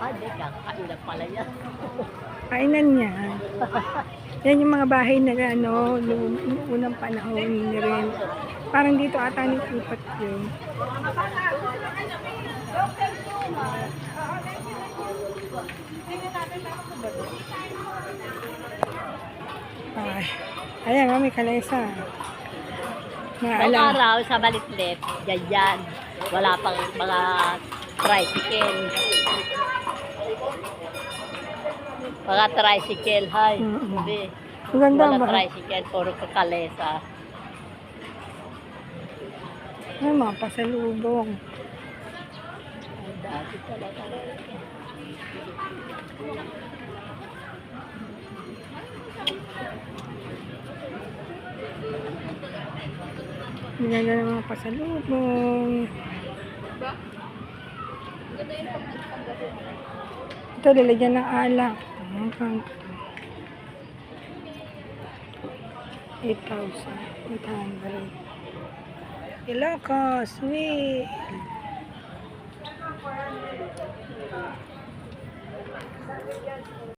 Ah, di kakailan pala yan. Kainan niya. Yan yung mga bahay na ano, noong unang panahon ni rin. Parang dito ata ni Ipat yun. Ay, ayan, may kalesa. Noong Naalam. araw sa Balitlet, yan. Wala pang mga tricycle. Mga tricycle, hay. Hindi. Maganda Wala ba? tricycle, puro kakalesa. Ay, mga pasalubong. Ay, dati talaga. Maganda ng mga pasalubong. Ito, lalagyan ng alak. 8,800. Ilocos, sweet.